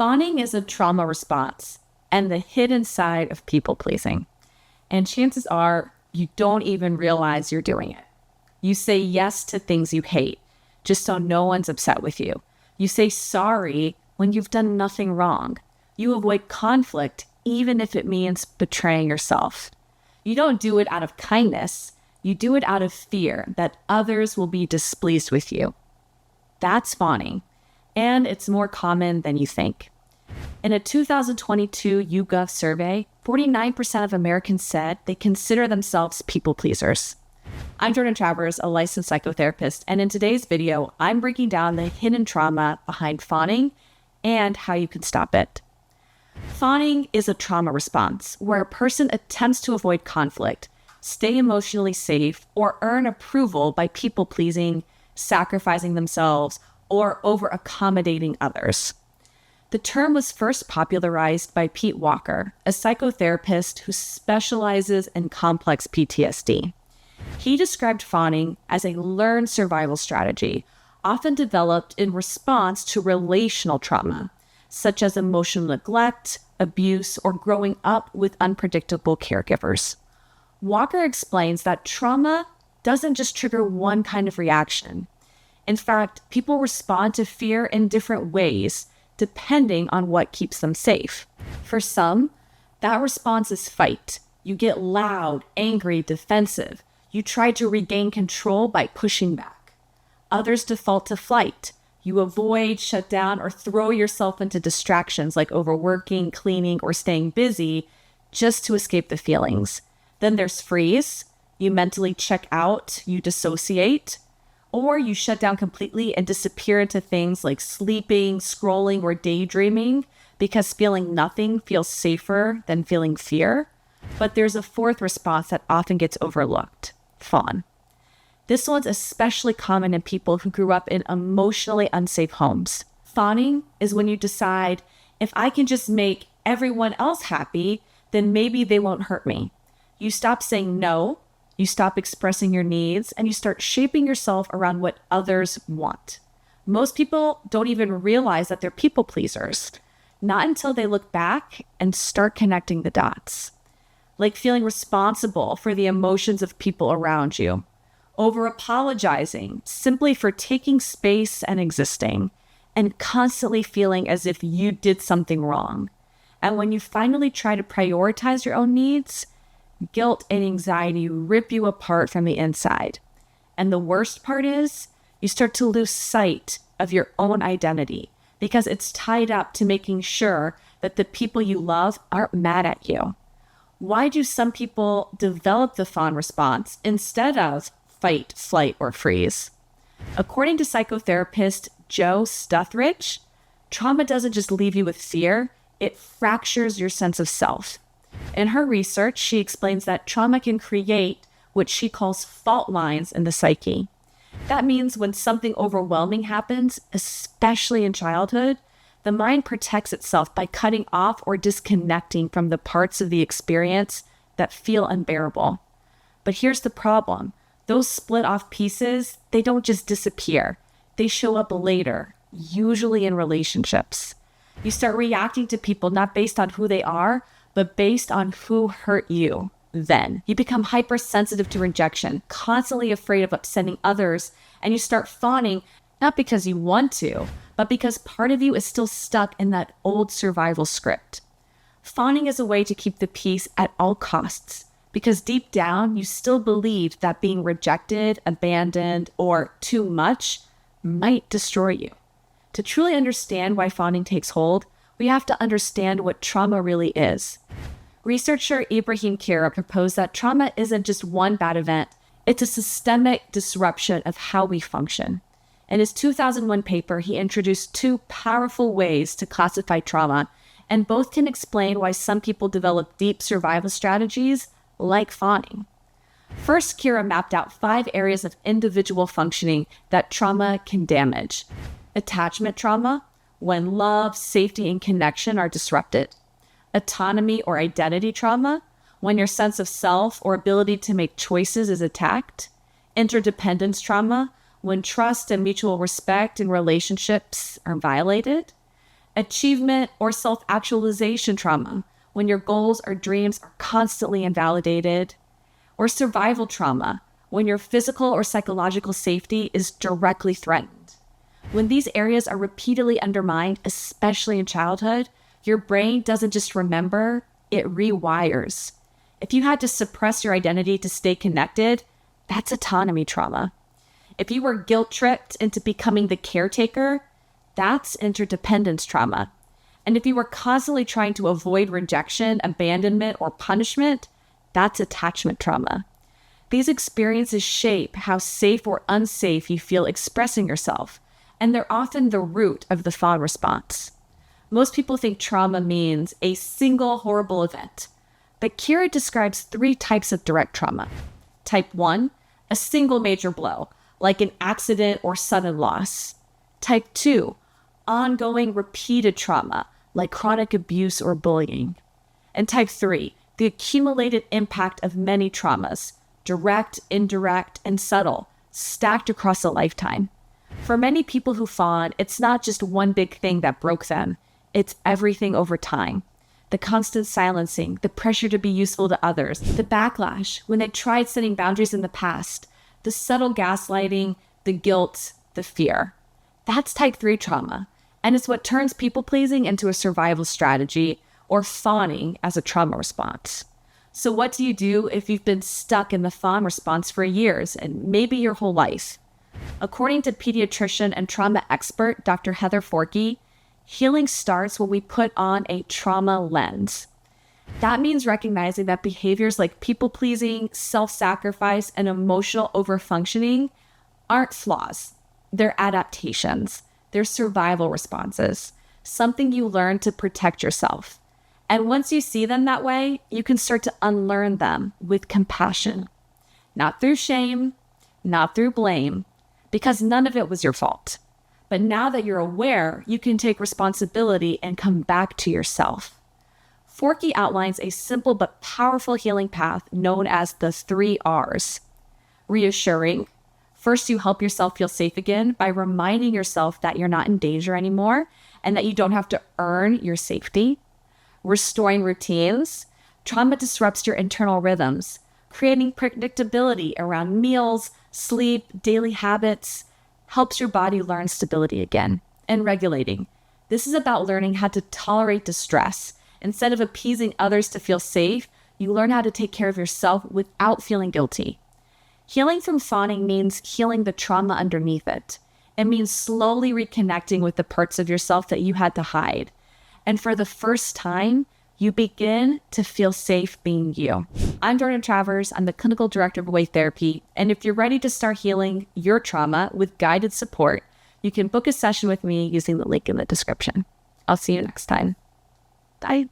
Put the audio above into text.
Fawning is a trauma response and the hidden side of people-pleasing. And chances are you don't even realize you're doing it. You say yes to things you hate, just so no one's upset with you. You say sorry when you've done nothing wrong. You avoid conflict, even if it means betraying yourself. You don't do it out of kindness. You do it out of fear that others will be displeased with you. That's fawning, and it's more common than you think. In a 2022 YouGov survey, 49% of Americans said they consider themselves people pleasers. I'm Jourdan Travers, a licensed psychotherapist, and in today's video, I'm breaking down the hidden trauma behind fawning and how you can stop it. Fawning is a trauma response where a person attempts to avoid conflict, stay emotionally safe, or earn approval by people-pleasing, sacrificing themselves, or over-accommodating others. The term was first popularized by Pete Walker, a psychotherapist who specializes in complex PTSD. He described fawning as a learned survival strategy, often developed in response to relational trauma, such as emotional neglect, abuse, or growing up with unpredictable caregivers. Walker explains that trauma doesn't just trigger one kind of reaction. In fact, people respond to fear in different ways, depending on what keeps them safe. For some, that response is fight. You get loud, angry, defensive. You try to regain control by pushing back. Others default to flight. You avoid, shut down, or throw yourself into distractions like overworking, cleaning, or staying busy just to escape the feelings. Then there's freeze. You mentally check out, you dissociate, or you shut down completely and disappear into things like sleeping, scrolling, or daydreaming because feeling nothing feels safer than feeling fear. But there's a fourth response that often gets overlooked: fawn. This one's especially common in people who grew up in emotionally unsafe homes. Fawning is when you decide, if I can just make everyone else happy, then maybe they won't hurt me. You stop saying no, you stop expressing your needs, and you start shaping yourself around what others want. Most people don't even realize that they're people pleasers, not until they look back and start connecting the dots. Like feeling responsible for the emotions of people around you, over apologizing simply for taking space and existing, and constantly feeling as if you did something wrong. And when you finally try to prioritize your own needs, guilt and anxiety rip you apart from the inside. And the worst part is, you start to lose sight of your own identity because it's tied up to making sure that the people you love aren't mad at you. Why do some people develop the fawn response instead of fight, flight, or freeze? According to psychotherapist Joe Stuthridge, trauma doesn't just leave you with fear, it fractures your sense of self. In her research, she explains that trauma can create what she calls fault lines in the psyche. That means when something overwhelming happens, especially in childhood, the mind protects itself by cutting off or disconnecting from the parts of the experience that feel unbearable. But here's the problem. Those split off pieces, they don't just disappear. They show up later, usually in relationships. You start reacting to people not based on who they are, but based on who hurt you. Then you become hypersensitive to rejection, constantly afraid of upsetting others, and you start fawning, not because you want to, but because part of you is still stuck in that old survival script. Fawning is a way to keep the peace at all costs, because deep down, you still believe that being rejected, abandoned, or too much might destroy you. To truly understand why fawning takes hold, we have to understand what trauma really is. Researcher Ibrahim Kira proposed that trauma isn't just one bad event, it's a systemic disruption of how we function. In his 2001 paper, he introduced two powerful ways to classify trauma, and both can explain why some people develop deep survival strategies like fawning. First, Kira mapped out 5 areas of individual functioning that trauma can damage. Attachment trauma, when love, safety, and connection are disrupted. Autonomy or identity trauma, when your sense of self or ability to make choices is attacked. Interdependence trauma, when trust and mutual respect in relationships are violated. Achievement or self-actualization trauma, when your goals or dreams are constantly invalidated. Or survival trauma, when your physical or psychological safety is directly threatened. When these areas are repeatedly undermined, especially in childhood, your brain doesn't just remember, it rewires. If you had to suppress your identity to stay connected, that's autonomy trauma. If you were guilt-tripped into becoming the caretaker, that's interdependence trauma. And if you were constantly trying to avoid rejection, abandonment, or punishment, that's attachment trauma. These experiences shape how safe or unsafe you feel expressing yourself, and they're often the root of the fawn response. Most people think trauma means a single horrible event, but Kira describes 3 types of direct trauma. Type 1, a single major blow, like an accident or sudden loss. Type 2, ongoing repeated trauma, like chronic abuse or bullying. And type 3, the accumulated impact of many traumas, direct, indirect, and subtle, stacked across a lifetime. For many people who fawn, it's not just one big thing that broke them. It's everything over time. The constant silencing, the pressure to be useful to others, the backlash when they tried setting boundaries in the past, the subtle gaslighting, the guilt, the fear. That's type 3 trauma, and it's what turns people-pleasing into a survival strategy, or fawning as a trauma response. So what do you do if you've been stuck in the fawn response for years and maybe your whole life? According to pediatrician and trauma expert Dr. Heather Forkey, healing starts when we put on a trauma lens. That means recognizing that behaviors like people-pleasing, self-sacrifice, and emotional overfunctioning aren't flaws. They're adaptations. They're survival responses, something you learn to protect yourself. And once you see them that way, you can start to unlearn them with compassion. Not through shame, not through blame, because none of it was your fault. But now that you're aware, you can take responsibility and come back to yourself. Forkey outlines a simple but powerful healing path known as the 3 R's. Reassuring. First, you help yourself feel safe again by reminding yourself that you're not in danger anymore and that you don't have to earn your safety. Restoring routines. Trauma disrupts your internal rhythms, creating predictability around meals, sleep, daily habits, helps your body learn stability again. And regulating. This is about learning how to tolerate distress. Instead of appeasing others to feel safe, you learn how to take care of yourself without feeling guilty. Healing from fawning means healing the trauma underneath it. It means slowly reconnecting with the parts of yourself that you had to hide. And for the first time, you begin to feel safe being you. I'm Jourdan Travers. I'm the clinical director of Awake Therapy. And if you're ready to start healing your trauma with guided support, you can book a session with me using the link in the description. I'll see you next time. Bye.